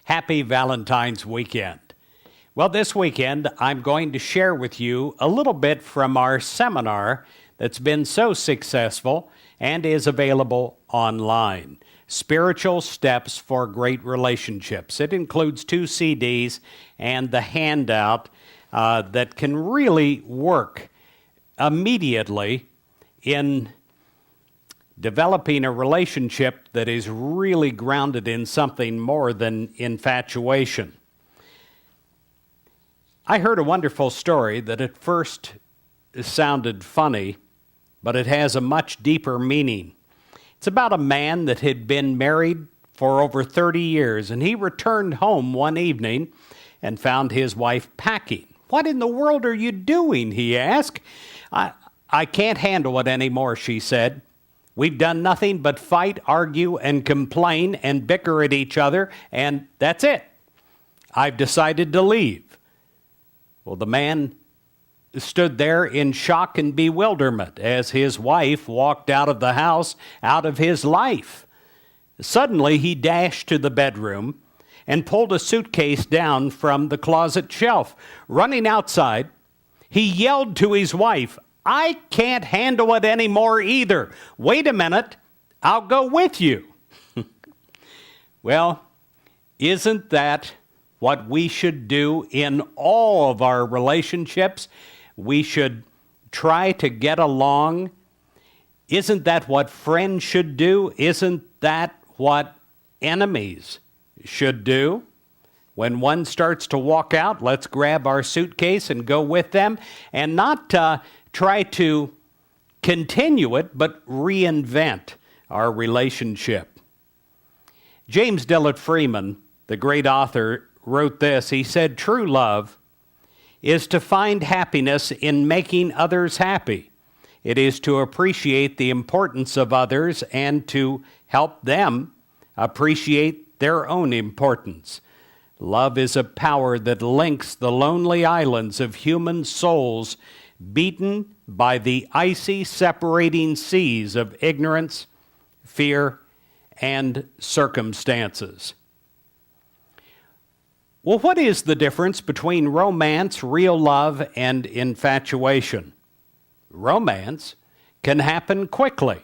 Happy Valentine's weekend. Well, this weekend, I'm going to share with you a little bit from our seminar that's been so successful and is available online. Spiritual Steps for Great Relationships. It includes 2 CDs and the handout that can really work immediately in developing a relationship that is really grounded in something more than infatuation. I heard a wonderful story that at first sounded funny, but it has a much deeper meaning. It's about a man that had been married for over 30 years, and he returned home one evening and found his wife packing. "What in the world are you doing?" he asked. I can't handle it anymore," she said. "We've done nothing but fight, argue, and complain and bicker at each other, and that's it. I've decided to leave." Well, the man stood there in shock and bewilderment as his wife walked out of the house, out of his life. Suddenly, he dashed to the bedroom and pulled a suitcase down from the closet shelf. Running outside, he yelled to his wife, "I can't handle it anymore either. Wait a minute, I'll go with you." Well, isn't that what we should do in all of our relationships? We should try to get along. Isn't that what friends should do? Isn't that what enemies should do? When one starts to walk out, let's grab our suitcase and go with them, and not try to continue it, but reinvent our relationship. James Dillard Freeman, the great author, wrote this. He said, "True love is to find happiness in making others happy. It is to appreciate the importance of others and to help them appreciate their own importance. Love is a power that links the lonely islands of human souls beaten by the icy separating seas of ignorance, fear, and circumstances." Well, what is the difference between romance, real love, and infatuation? Romance can happen quickly.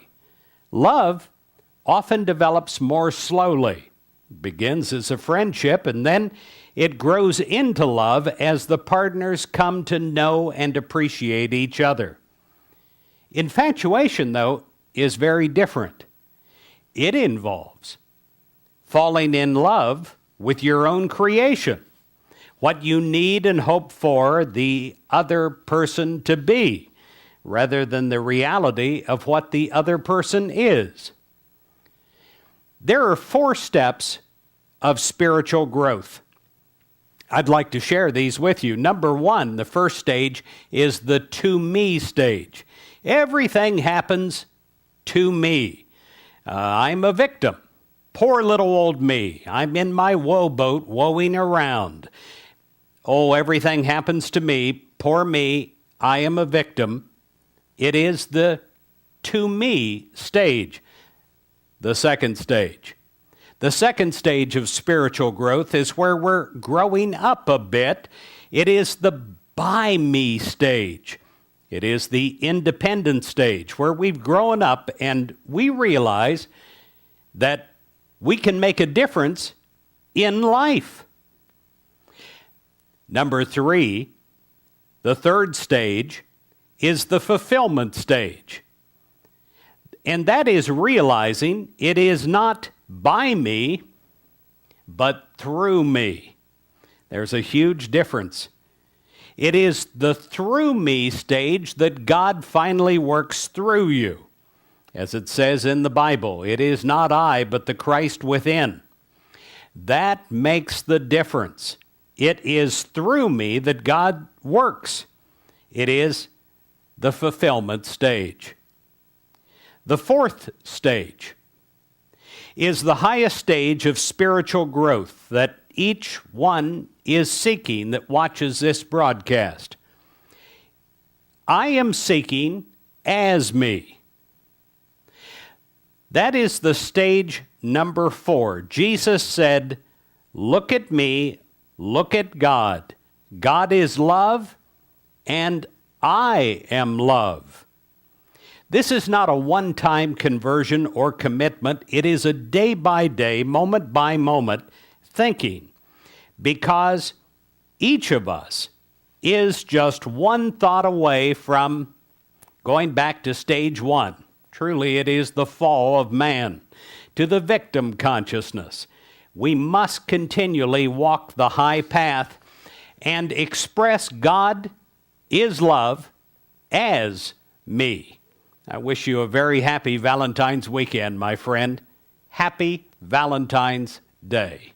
Love often develops more slowly. It begins as a friendship, and then it grows into love as the partners come to know and appreciate each other. Infatuation, though, is very different. It involves falling in love with your own creation, what you need and hope for the other person to be, rather than the reality of what the other person is. There are 4 steps of spiritual growth. I'd like to share these with you. Number 1, the first stage, is the to me stage. Everything happens to me. I'm a victim. Poor little old me. I'm in my woe boat, woeing around. Oh, everything happens to me. Poor me. I am a victim. It is the to me stage. The second stage. The second stage of spiritual growth is where we're growing up a bit. It is the by me stage. It is the independent stage where we've grown up and we realize that we can make a difference in life. Number 3, the third stage, is the fulfillment stage. And that is realizing it is not by me, but through me. There's a huge difference. It is the through me stage that God finally works through you. As it says in the Bible, it is not I, but the Christ within. That makes the difference. It is through me that God works. It is the fulfillment stage. The fourth stage is the highest stage of spiritual growth that each one is seeking that watches this broadcast. I am seeking as me. That is the stage number 4. Jesus said, Look at me, look at God. God is love, and I am love. This is not a one-time conversion or commitment. It is a day-by-day, moment-by-moment thinking, because each of us is just one thought away from going back to stage one. Truly, it is the fall of man to the victim consciousness. We must continually walk the high path and express God is love as me. I wish you a very happy Valentine's weekend, my friend. Happy Valentine's Day.